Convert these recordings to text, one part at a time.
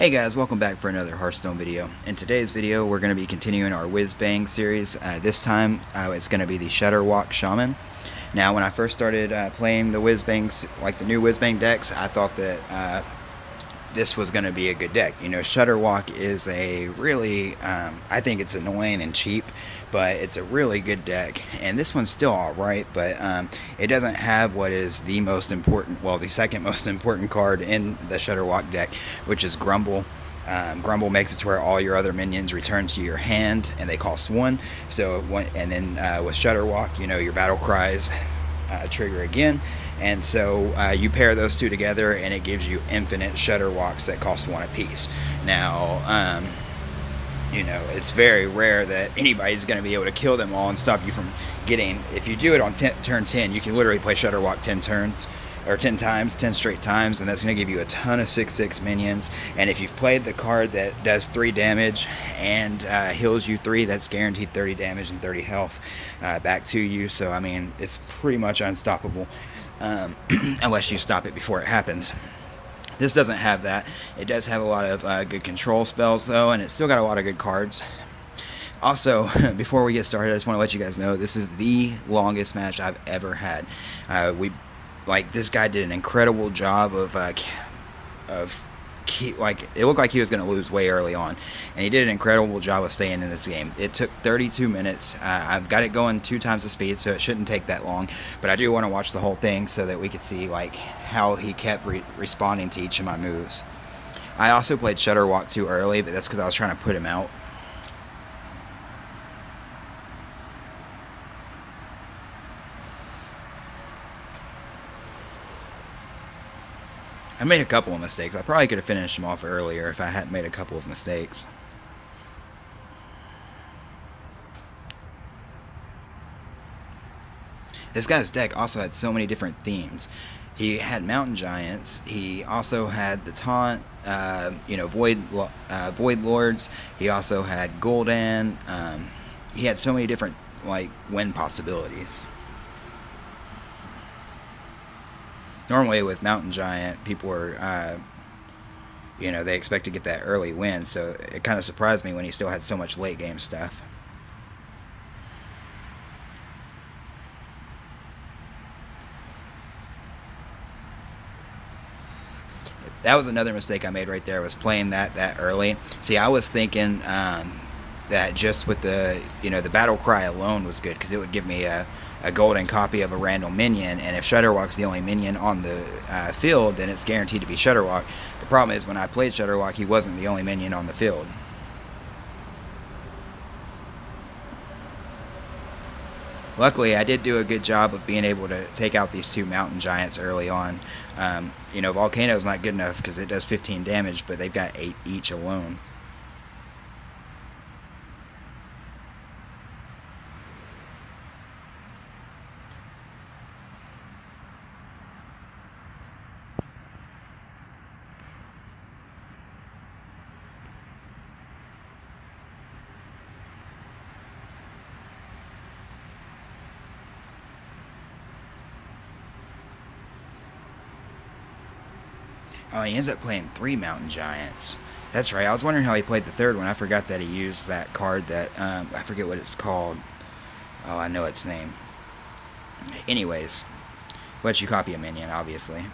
Hey guys, welcome back for another Hearthstone video. In today's video, we're going to be continuing our Whizbang series. This time, it's going to be the Shudderwock Shaman. Now, when I first started playing the Whizbangs, like the new Whizbang decks, I thought that this was going to be a good deck. You know, Shudderwock is a really, I think it's annoying and cheap, but it's a really good deck. And this one's still alright, but it doesn't have what is the most important, well, the second most important card in the Shudderwock deck, which is Grumble. Grumble makes it to where all your other minions return to your hand, and they cost 1. So, and then with Shudderwock, you know, your battle cries trigger again, and so you pair those two together and it gives you infinite Shudderwocks that cost 1 apiece. Now you know, it's very rare that anybody's going to be able to kill them all and stop you from getting, if you do it on turn 10, you can literally play Shudderwock 10 turns or 10 times, 10 straight times, and that's going to give you a ton of 6/6 minions. And if you've played the card that does 3 damage and heals you 3, that's guaranteed 30 damage and 30 health back to you. So I mean, it's pretty much unstoppable unless you stop it before it happens. This doesn't have that. It does have a lot of good control spells though, and it's still got a lot of good cards. Also, before we get started, I just want to let you guys know this is the longest match I've ever had. This guy did an incredible job of it looked like he was going to lose way early on, and he did an incredible job of staying in this game. It took 32 minutes. I've got it going 2 times the speed, so it shouldn't take that long, but I do want to watch the whole thing so that we could see like how he kept responding to each of my moves. I also played Shudderwock too early, but that's because I was trying to put him out. I made a couple of mistakes. I probably could have finished him off earlier if I hadn't made a couple of mistakes. This guy's deck also had so many different themes. He had Mountain Giants. He also had the Taunt, Void Lords. He also had Gul'dan. He had so many different win possibilities. Normally with Mountain Giant, people are, they expect to get that early win, so it kind of surprised me when he still had so much late game stuff. That was another mistake I made right there, was playing that early. See, I was thinking that just with the battle cry alone was good, because it would give me a golden copy of a random minion, and if Shudderwock's the only minion on the field, then it's guaranteed to be Shudderwock. The problem is when I played Shudderwock, he wasn't the only minion on the field. Luckily, I did do a good job of being able to take out these 2 Mountain Giants early on. Volcano's not good enough because it does 15 damage, but they've got 8 each alone. Oh, he ends up playing 3 Mountain Giants. That's right. I was wondering how he played the 3rd one. I forgot that he used that card that, I forget what it's called. Oh, I know its name. Anyways, lets you copy a minion, obviously.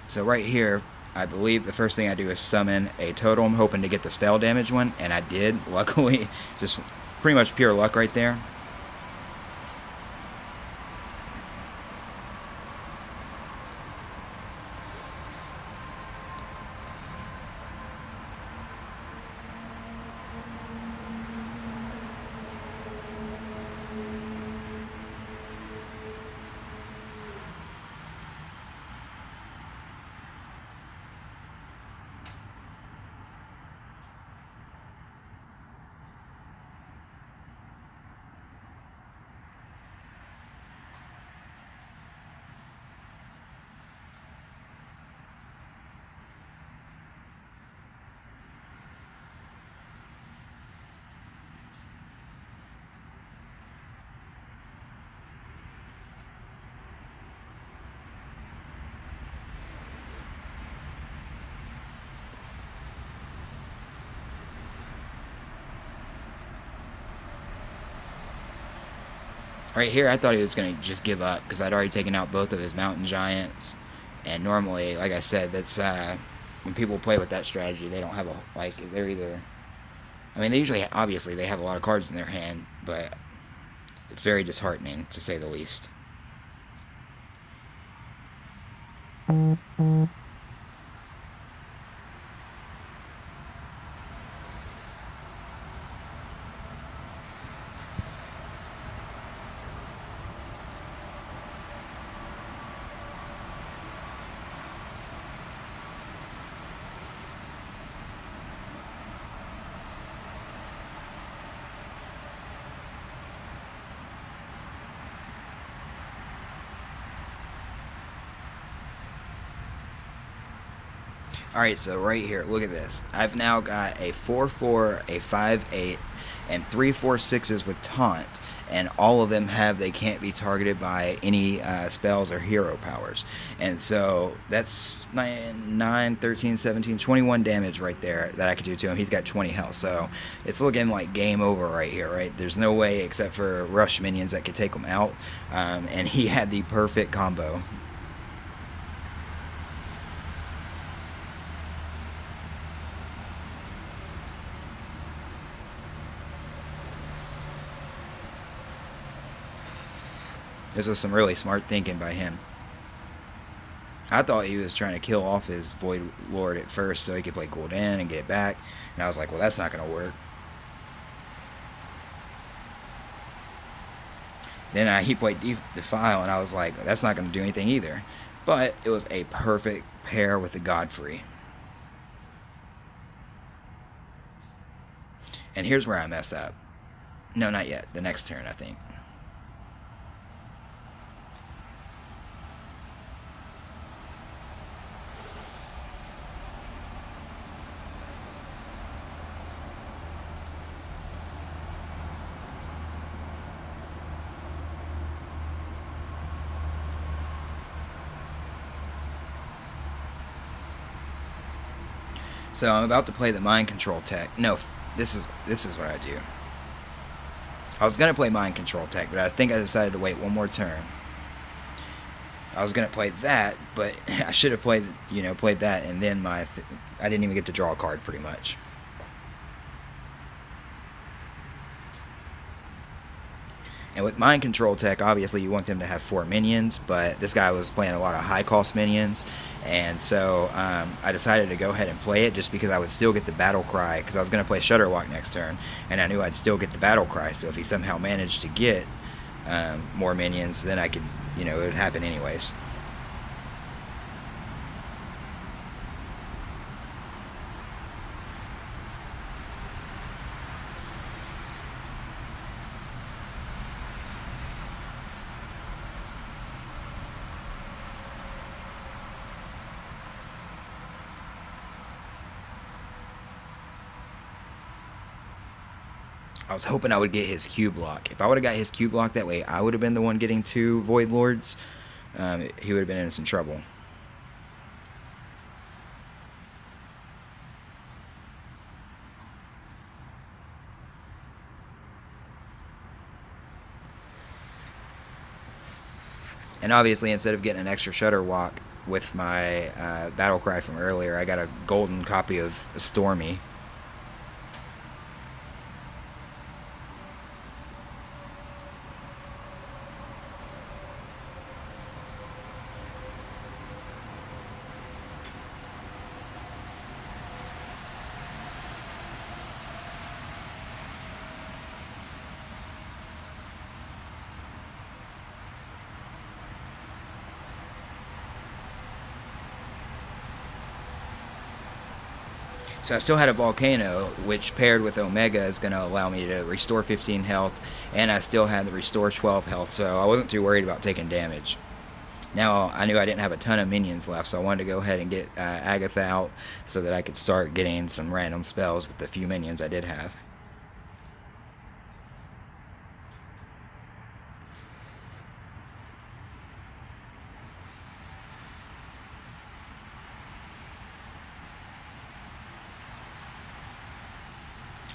So right here, I believe the first thing I do is summon a totem, hoping to get the spell damage one, and I did, luckily. Just pretty much pure luck right there. Right here, I thought he was going to just give up because I'd already taken out both of his mountain giants. And normally, like I said, that's when people play with that strategy, they don't have a, like, they're either, I mean, they usually, obviously, they have a lot of cards in their hand, but it's very disheartening, to say the least. Alright, so right here, look at this. I've now got a 4/4, a 5/8, and 3/4/6s with taunt, and all of them have they can't be targeted by any spells or hero powers. And so that's 9, 13, 17, 21 damage right there that I could do to him. He's got 20 health, so it's looking like game over right here, right? There's no way except for rush minions that could take him out, and he had the perfect combo. This was some really smart thinking by him. I thought he was trying to kill off his Void Lord at first so he could play Gul'dan and get it back. And I was like, well, that's not going to work. Then he played Defile, and I was like, that's not going to do anything either. But it was a perfect pair with the Godfrey. And here's where I mess up. No, not yet. The next turn, I think. So I'm about to play the mind control tech. No, this is what I do. I was gonna play mind control tech, but I think I decided to wait one more turn. I was gonna play that, but I should have played that, and then I didn't even get to draw a card pretty much. And with mind control tech, obviously you want them to have 4 minions, but this guy was playing a lot of high cost minions, and so I decided to go ahead and play it just because I would still get the battle cry, because I was going to play Shudderwock next turn, and I knew I'd still get the battle cry, so if he somehow managed to get more minions, then I could, it would happen anyways. I was hoping I would get his Q block. If I would have got his Q block that way, I would have been the one getting 2 Void Lords. He would have been in some trouble. And obviously, instead of getting an extra Shudderwock with my battle cry from earlier, I got a golden copy of Stormy. So I still had a Volcano, which paired with Omega is going to allow me to restore 15 health, and I still had the restore 12 health, so I wasn't too worried about taking damage. Now, I knew I didn't have a ton of minions left, so I wanted to go ahead and get Agatha out so that I could start getting some random spells with the few minions I did have.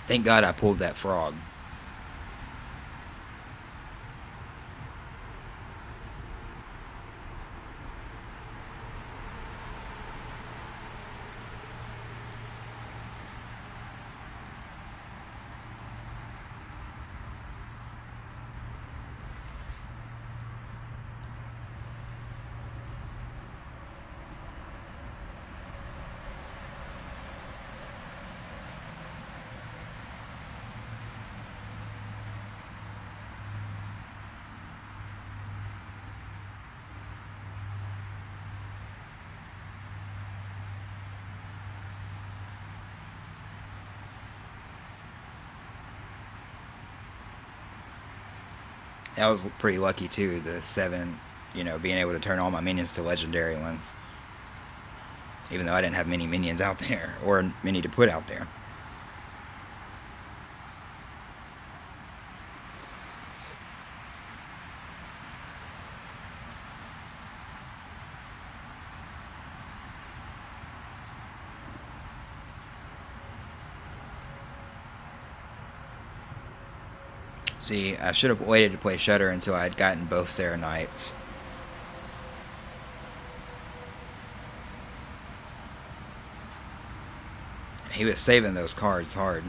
Thank God I pulled that frog. That was pretty lucky too, the 7, you know, being able to turn all my minions to legendary ones. Even though I didn't have many minions out there, or many to put out there. See, I should have waited to play Shudder until I had gotten both Sarah Knights. He was saving those cards hard.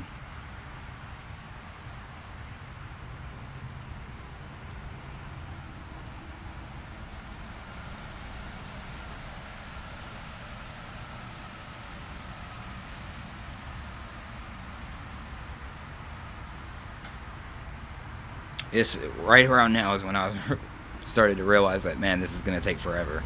It's right around now is when I started to realize that, man, this is going to take forever.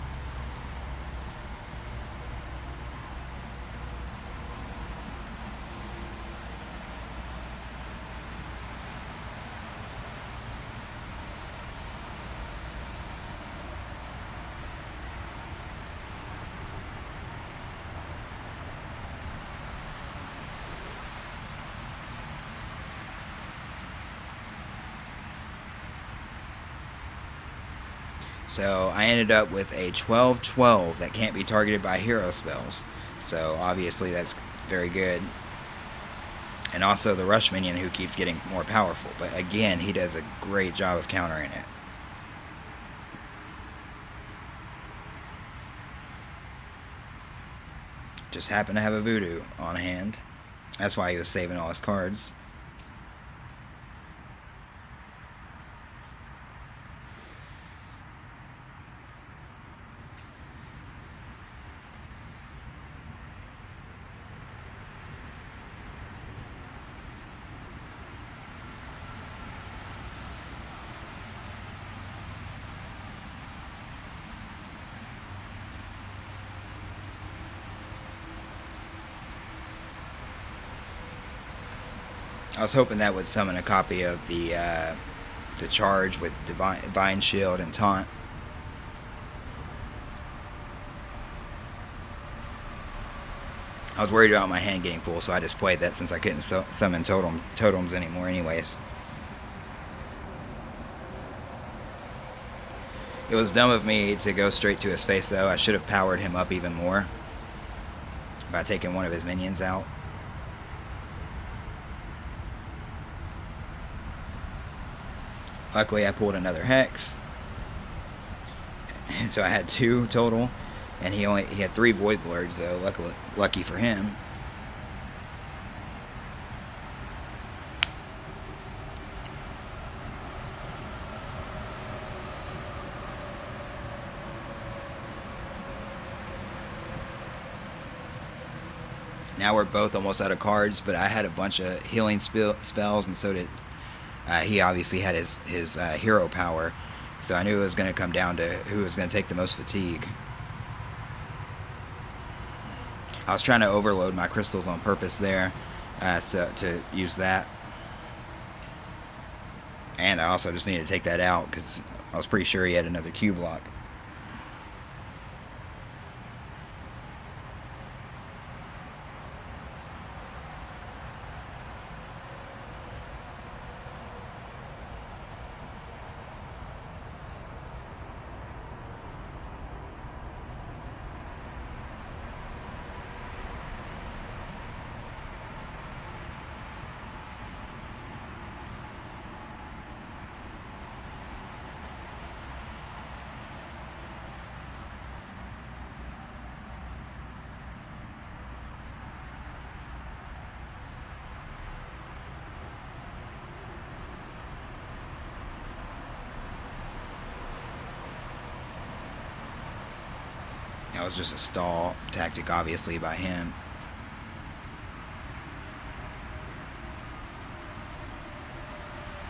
So I ended up with a 12/12 that can't be targeted by hero spells. So obviously that's very good. And also the rush minion, who keeps getting more powerful. But again, he does a great job of countering it. Just happened to have a voodoo on hand. That's why he was saving all his cards. I was hoping that would summon a copy of the charge with divine shield and taunt. I was worried about my hand getting full, so I just played that since I couldn't summon totems anymore anyways. It was dumb of me to go straight to his face, though. I should have powered him up even more by taking one of his minions out. Luckily, I pulled another Hex, and so I had 2 total, and he had 3 Void Lords, though. Lucky for him. Now we're both almost out of cards, but I had a bunch of healing spells, and so did he. Obviously had his hero power, so I knew it was going to come down to who was going to take the most fatigue. I was trying to overload my crystals on purpose there, so to use that, and I also just needed to take that out because I was pretty sure he had another Q block. That was just a stall tactic, obviously, by him.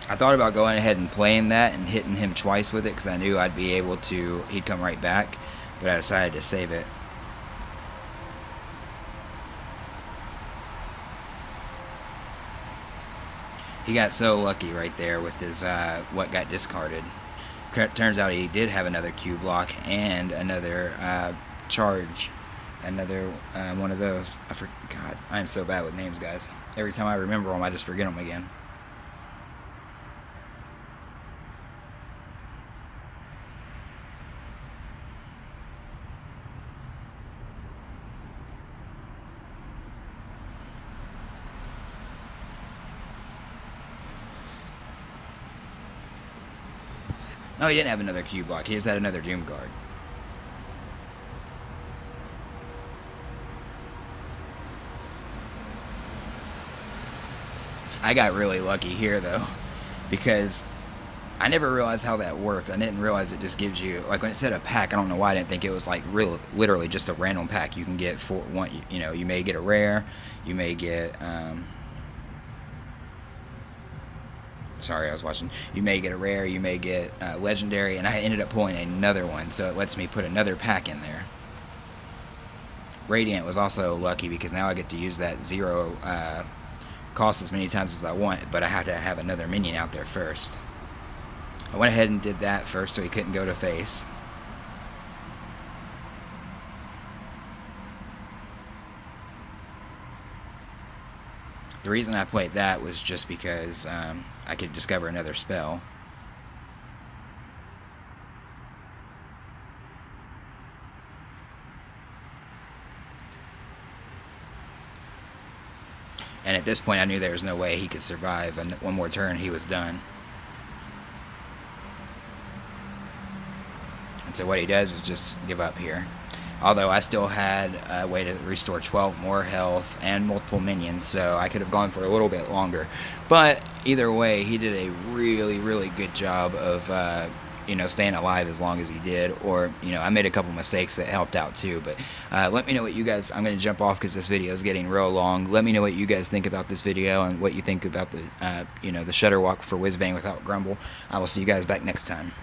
I thought about going ahead and playing that and hitting him twice with it because I knew I'd be able to, he'd come right back, but I decided to save it. He got so lucky right there with his what got discarded. Turns out he did have another Q block and another charge. Another one of those. I forgot. I am so bad with names, guys. Every time I remember them, I just forget them again. Oh, he didn't have another Q block. He just had another Doom Guard. I got really lucky here, though, because I never realized how that worked. I didn't realize it just gives you, like when it said a pack, I don't know why I didn't think it was like literally just a random pack. You can get for one, you know, you may get a rare, you may get, sorry, I was watching. You may get a rare, you may get legendary, and I ended up pulling another one, so it lets me put another pack in there. Radiant was also lucky because now I get to use that 0 cost as many times as I want, but I had to have another minion out there first. I went ahead and did that first so he couldn't go to face. The reason I played that was just because I could discover another spell. And at this point I knew there was no way he could survive, and one more turn he was done. And so what he does is just give up here. Although I still had a way to restore 12 more health and multiple minions, so I could have gone for a little bit longer. But either way, he did a really, really good job of you know, staying alive as long as he did. Or, you know, I made a couple mistakes that helped out too. But let me know what you guys, I'm going to jump off because this video is getting real long. Let me know what you guys think about this video and what you think about the, you know, the Shudderwock for Whizbang without Grumble. I will see you guys back next time.